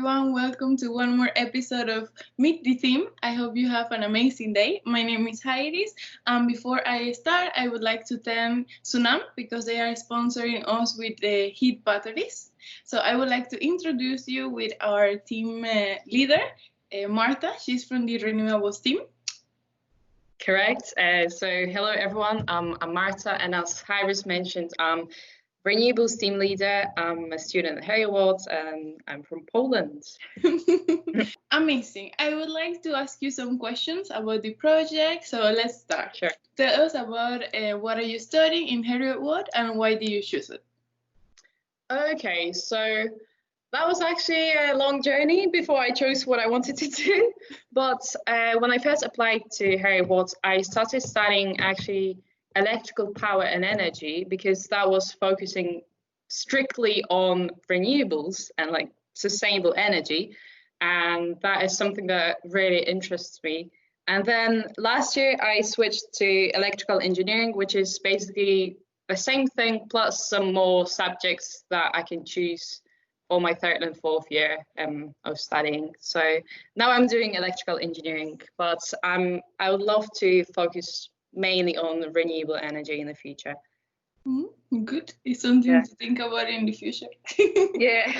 everyone. Welcome to one more episode of Meet the Theme. I hope you have an amazing day. My name is Heiris, and before I start, I would like to thank Sunam because they are sponsoring us with the heat batteries. So I would like to introduce you with our team leader, Marta. She's from the Renewables team. Correct. So hello everyone. I'm Marta, and as Heiris mentioned, I'm Renewables team leader. I'm a student at Heriot Watt, and I'm from Poland. Amazing. I would like to ask you some questions about the project. So let's start. Sure. Tell us about what are you studying in Heriot Watt and why did you choose it? Okay, so that was actually a long journey before I chose what I wanted to do. But when I first applied to Heriot Watt, I started studying actually electrical power and energy because that was focusing strictly on renewables and like sustainable energy, and that is something that really interests me. And then last year I switched to electrical engineering, which is basically the same thing plus some more subjects that I can choose for my third and fourth year of studying. So now I'm doing electrical engineering, but I would love to focus mainly on renewable energy in the future. Good. It's something to think about in the future. Yeah.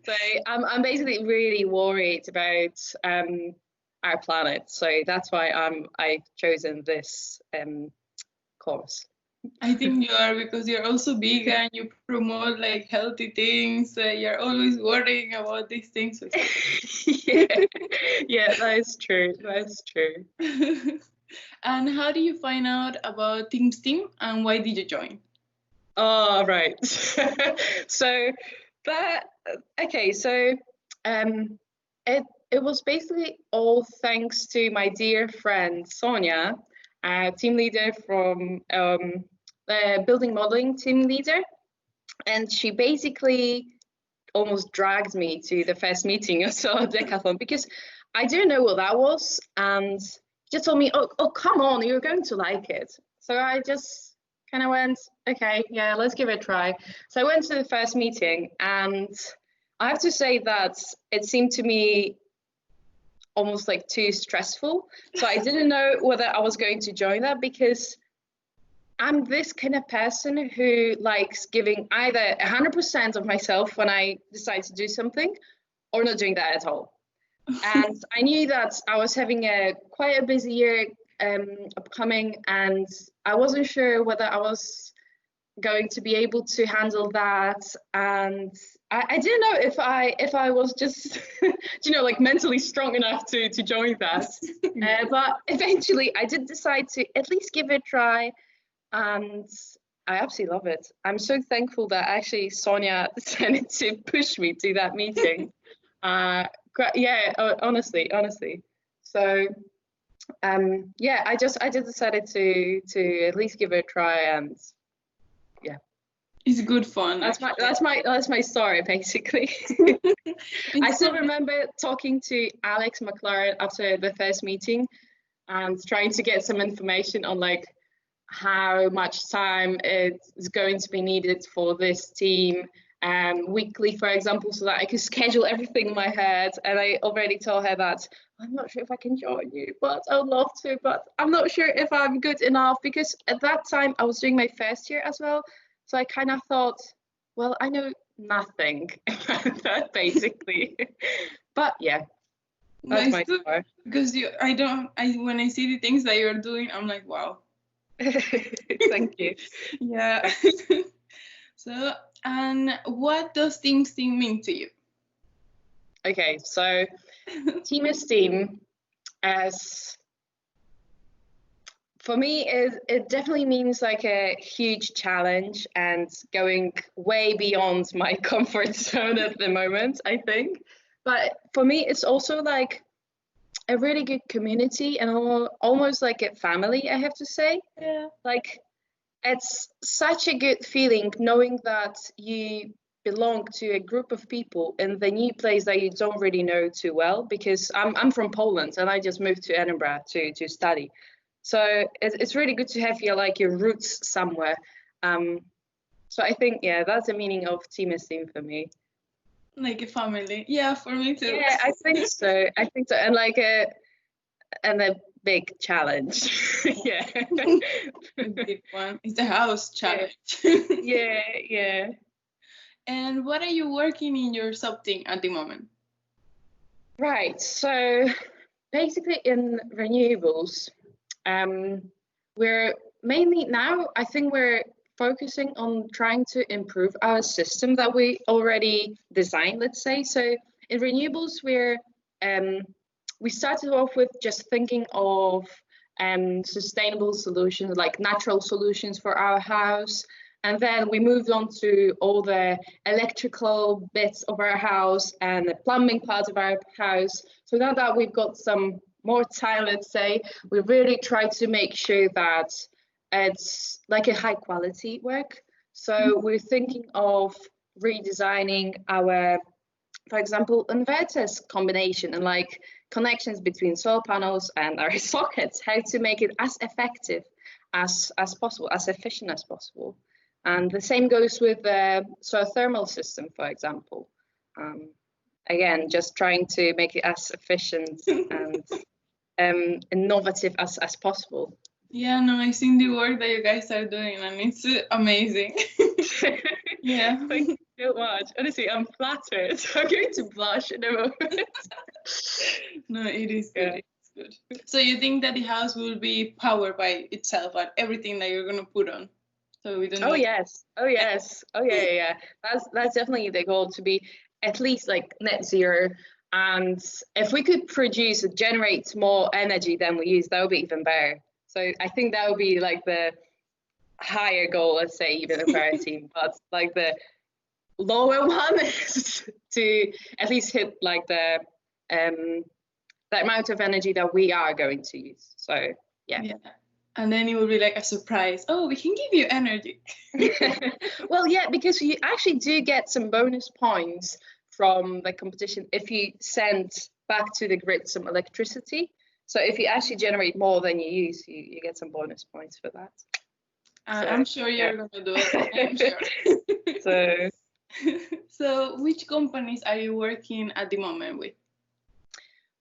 So I'm basically really worried about our planet. So that's why I've chosen this course. I think you are because you're also vegan. You promote like healthy things. You're always worrying about these things. Yeah, that is true. That's true. And how do you find out about Team ESTEEM and why did you join? Oh, right. So it was basically all thanks to my dear friend Sonia, team leader from the building modeling team leader, and she basically almost dragged me to the first meeting of Solar Decathlon because I didn't know what that was, and she told me, oh, come on, you're going to like it. So I just kind of went, okay, yeah, let's give it a try. So I went to the first meeting, and I have to say that it seemed to me almost like too stressful. So I didn't know whether I was going to join that because I'm this kind of person who likes giving either 100% of myself when I decide to do something or not doing that at all. And I knew that I was having quite a busy year upcoming, and I wasn't sure whether I was going to be able to handle that, and I didn't know if I was just like mentally strong enough to join that. But eventually I did decide to at least give it a try, and I absolutely love it. I'm so thankful that actually Sonia decided to push me to that meeting. Yeah, honestly. So I just decided to at least give it a try, and yeah, it's good fun. That's my story basically. I still remember talking to Alex McLaren after the first meeting and trying to get some information on like how much time is going to be needed for this team weekly, for example, so that I could schedule everything in my head. And I already told her that I'm not sure if I can join you, but I would love to, but I'm not sure if I'm good enough, because at that time I was doing my first year as well. So I kind of thought, well, I know nothing about that basically. But yeah, that's my story. Because when I see the things that you're doing, I'm like, wow. Thank you. Yeah. So, and what does Team ESTEEM mean to you? Okay, so Team ESTEEM, as for me, it definitely means like a huge challenge and going way beyond my comfort zone at the moment, I think. But for me, it's also like a really good community and almost like a family, I have to say. Yeah. Like, it's such a good feeling knowing that you belong to a group of people in the new place that you don't really know too well, because I'm from Poland and I just moved to Edinburgh to study. So it's really good to have your roots somewhere. So I think, yeah, that's the meaning of Team ESTEEM for me. Like a family. Yeah, for me too. Yeah, I think so. I think so. And like a big challenge. Yeah. A big one. It's the house challenge. Yeah, yeah. And what are you working in your sub team at the moment? Right. So basically in renewables, we're mainly now, I think we're focusing on trying to improve our system that we already designed, let's say. So in renewables, we started off with just thinking of sustainable solutions, like natural solutions for our house. And then we moved on to all the electrical bits of our house and the plumbing part of our house. So now that we've got some more time, let's say, we really try to make sure that it's like a high quality work. So we're thinking of redesigning our, for example, inverters combination and like connections between solar panels and our sockets, how to make it as effective as possible, as efficient as possible. And the same goes with the solar thermal system, for example. Again, just trying to make it as efficient and innovative as possible. Yeah, no, I've seen the work that you guys are doing and it's amazing. Yeah. Thank you so much. Honestly, I'm flattered. I'm going to blush in a moment. No, it is good. Yeah. It's good. So you think that the house will be powered by itself, like everything that you're gonna put on? So we don't. Oh yes. Oh yes. Oh yeah, yeah. That's definitely the goal, to be at least like net zero. And if we could generate more energy than we use, that would be even better. So I think that would be like the higher goal, let's say, even of our team. But like the lower one is to at least hit like the amount of energy that we are going to use. So yeah. And then it will be like a surprise. Oh, we can give you energy. Well, yeah, because you actually do get some bonus points from the competition if you send back to the grid some electricity. So if you actually generate more than you use, you get some bonus points for that. I'm sure you're going to do it. I'm sure. So which companies are you working at the moment with?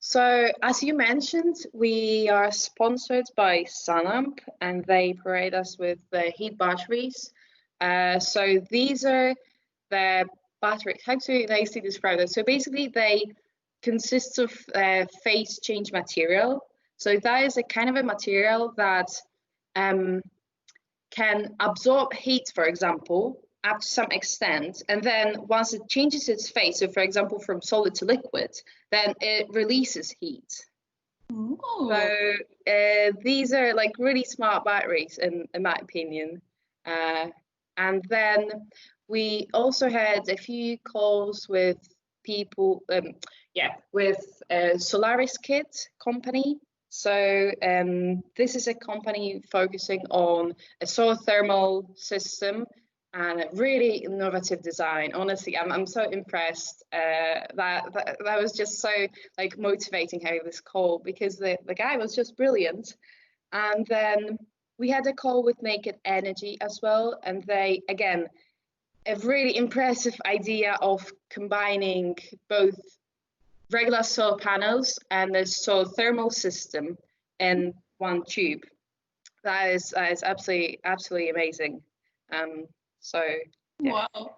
So as you mentioned, we are sponsored by Sunamp and they provide us with the heat batteries. So these are the batteries. How to nicely describe it? So basically they consist of phase change material. So that is a kind of a material that can absorb heat, for example, up to some extent, and then once it changes its phase, so for example from solid to liquid, then it releases heat. Ooh. So these are like really smart batteries in my opinion. And then we also had a few calls with people, with Solaris Kit company. So this is a company focusing on a solar thermal system and a really innovative design. Honestly, I'm so impressed. That was just so like motivating having this call, because the guy was just brilliant. And then we had a call with Naked Energy as well, and they, again, a really impressive idea of combining both regular solar panels and the solar thermal system in one tube. That is absolutely amazing. So yeah. Wow.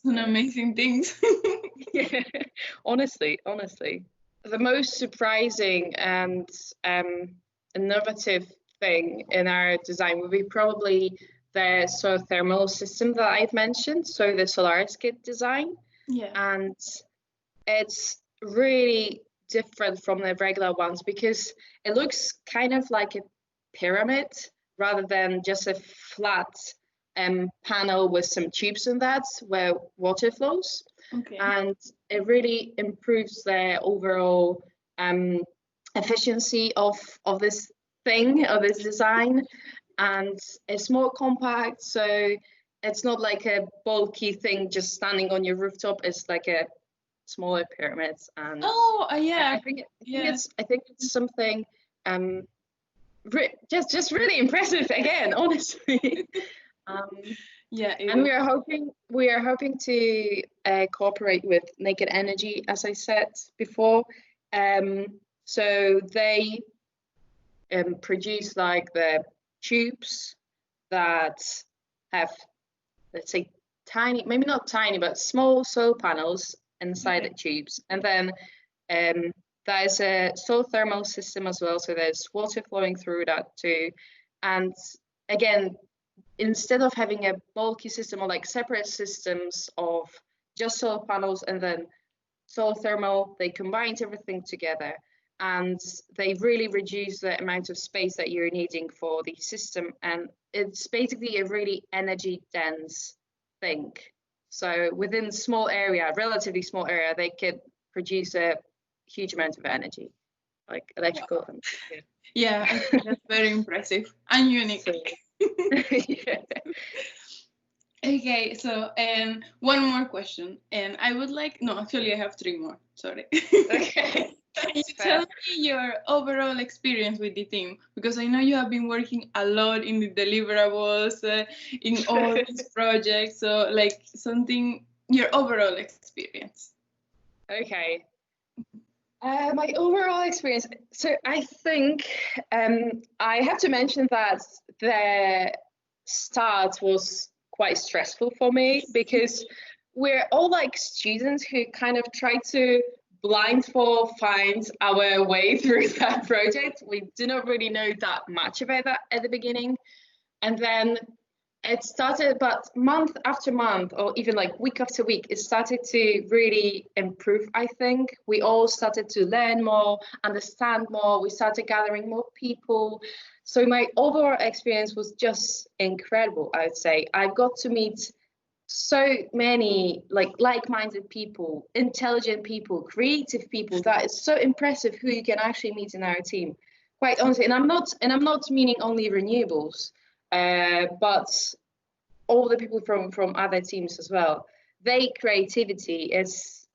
Some amazing things. Yeah, honestly. The most surprising and innovative thing in our design would be probably the solar thermal system that I've mentioned, so the Solaris Kit design. Yeah. And it's really different from the regular ones because it looks kind of like a pyramid rather than just a flat panel with some tubes in that where water flows. Okay. And it really improves the overall efficiency of this thing, of this design. And it's more compact, so it's not like a bulky thing just standing on your rooftop. It's like a smaller pyramid. And yeah, I think it's something just really impressive again, honestly. Yeah, it And is. we are hoping to cooperate with Naked Energy, as I said before. So they produce like the tubes that have, let's say, tiny, maybe not tiny, but small solar panels inside Okay. the tubes. And then there's a solar thermal system as well. So there's water flowing through that too. And again, instead of having a bulky system or like separate systems of just solar panels and then solar thermal, they combined everything together, and they really reduce the amount of space that you're needing for the system. And it's basically a really energy dense thing. So within small area, relatively small area, they could produce a huge amount of energy, like electrical. Wow. Yeah. Yeah, I think that's very impressive and unique. So, yeah. Okay, so one more question, and I would like, no, actually I have three more. Sorry. Okay. Can you That's tell fair. me your overall experience with the team? Because I know you have been working a lot in the deliverables, in all these projects. So, like something, your overall experience. Okay. My overall experience. So I think I have to mention that the start was quite stressful for me because we're all like students who kind of try to blindfold find our way through that project. We do not really know that much about that at the beginning. And then it started, but month after month, or even like week after week, it started to really improve. I think we all started to learn more, understand more. We started gathering more people. So my overall experience was just incredible, I would say. I got to meet so many like-minded people, intelligent people, creative people. That is so impressive who you can actually meet in our team. Quite honestly, and I'm not meaning only renewables, but all the people from other teams as well. Their creativity is,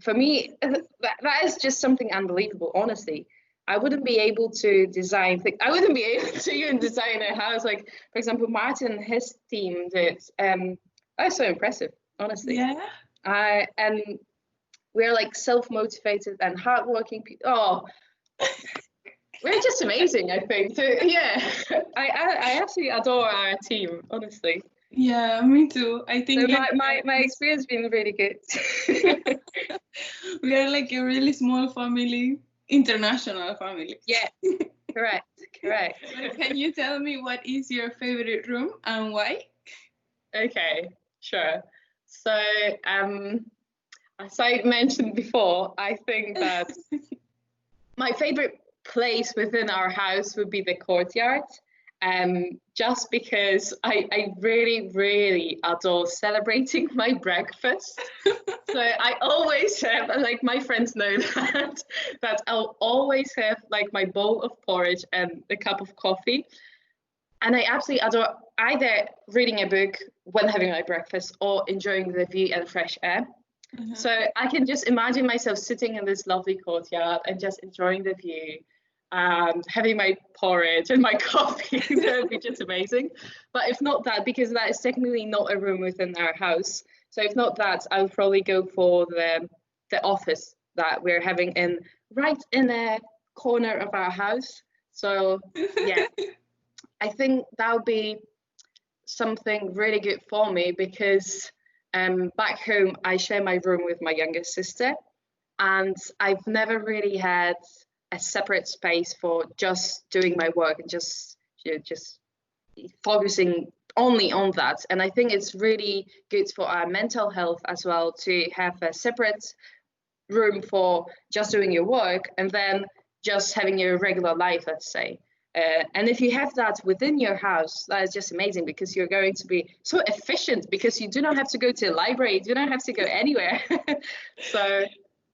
for me, that is just something unbelievable. Honestly, I wouldn't be able to design. I wouldn't be able to even design a house. Like for example, Martin and his team did. That's so impressive. Honestly, Yeah. and we're like self-motivated and hardworking people. Oh, we're just amazing. I think. So yeah, I absolutely adore our team. Honestly. Yeah, me too. I So think my experience has been really good. we are like a really small family, international family. Yeah, correct, correct. So can you tell me what is your favorite room and why? Okay, sure. So as I mentioned before, I think that my favorite place within our house would be the courtyard. Just because I really, really adore celebrating my breakfast. So I always have, like my friends know that I'll always have like my bowl of porridge and a cup of coffee. And I absolutely adore either reading a book when having my breakfast or enjoying the view and fresh air. Uh-huh. So I can just imagine myself sitting in this lovely courtyard and just enjoying the view and having my porridge and my coffee. That would be just amazing. But if not that, because that is technically not a room within our house. So if not that, I would probably go for the office that we're having right in a corner of our house. So yeah, I think that would be something really good for me because back home I share my room with my younger sister, and I've never really had a separate space for just doing my work and just focusing only on that. And I think it's really good for our mental health as well to have a separate room for just doing your work and then just having your regular life, let's say. And if you have that within your house, that is just amazing because you're going to be so efficient because you do not have to go to a library, you do not have to go anywhere. So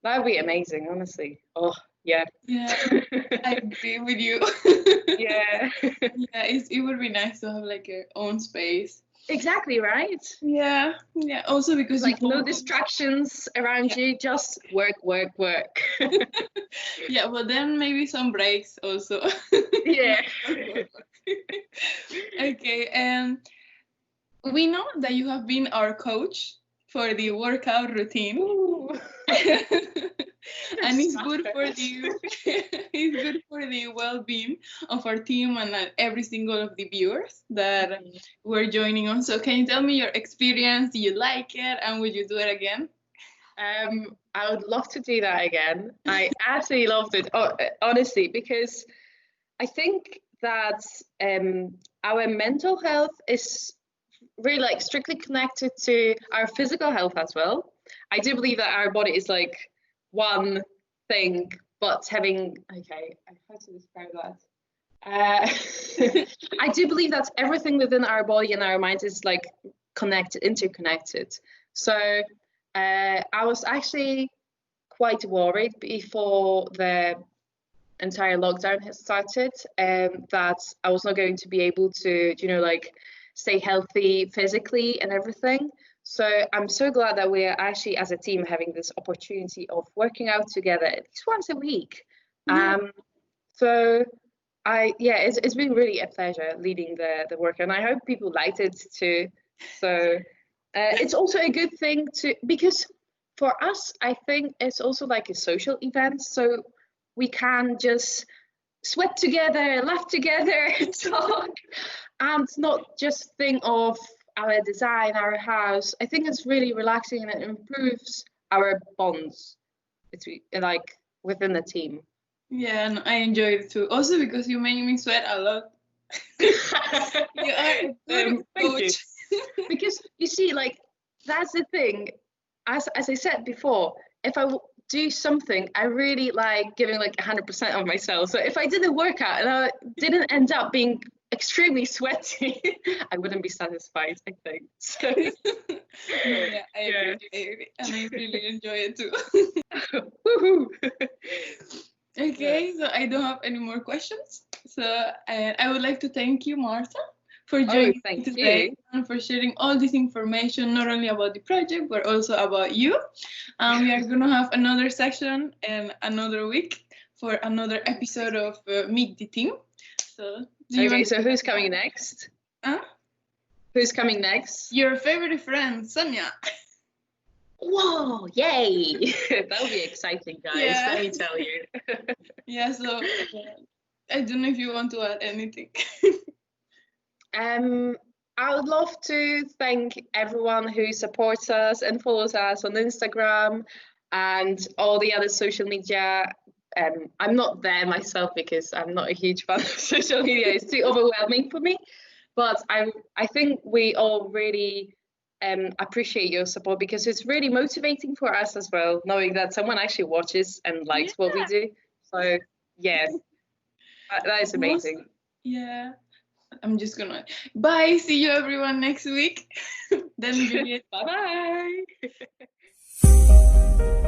that would be amazing, honestly. Oh, yeah. Yeah, I agree with you. Yeah. Yeah, it would be nice to have like your own space. Exactly, right? Yeah, yeah. Also because you Like no focus. distractions around Yeah. you, just work, work, work. Yeah, but then maybe some breaks also. Yeah. Okay, we know that you have been our coach for the workout routine. And it's good for the it's good for the well-being of our team and every single of the viewers that were joining us. So can you tell me your experience? Do you like it, and would you do it again? I would love to do that again. I absolutely loved it, honestly, because I think that our mental health is really like strictly connected to our physical health as well. I do believe that our body is like one thing, but having, okay, how to describe that? I do believe that everything within our body and our mind is like connected, interconnected. So I was actually quite worried before the entire lockdown has started, that I was not going to be able to, you know, like stay healthy physically and everything. So I'm so glad that we're actually as a team having this opportunity of working out together at least once a week. So it's been really a pleasure leading the work, and I hope people liked it too. So it's also a good thing because for us, I think it's also like a social event. So we can just sweat together, laugh together, talk, and not just think of our design, our house. I think it's really relaxing and it improves our bonds between, like, within the team. Yeah, and I enjoyed it too. Also because you made me sweat a lot. You are a good coach. Because you see, like, that's the thing. As I said before, if I do something, I really like giving like 100% of myself. So if I did a workout and I didn't end up being extremely sweaty, I wouldn't be satisfied, I think. So, yeah, I agree. And I really enjoy it too. Woohoo! Okay, so I don't have any more questions. So I would like to thank you, Marta, for joining me today and for sharing all this information, not only about the project, but also about you. We are going to have another session in another week for another episode of Meet the Team. So, so who's coming next? Who's coming next? Your favorite friend, Sonia. Whoa, yay! That'll be exciting, guys, let me tell you. Yeah, so I don't know if you want to add anything. I would love to thank everyone who supports us and follows us on Instagram and all the other social media. I'm not there myself because I'm not a huge fan of social media. It's too overwhelming for me. But I think we all really appreciate your support because it's really motivating for us as well, knowing that someone actually watches and likes what we do. So, yeah, that is amazing. Yeah. I'm just gonna bye. See you everyone next week. Then Juliette. Bye bye.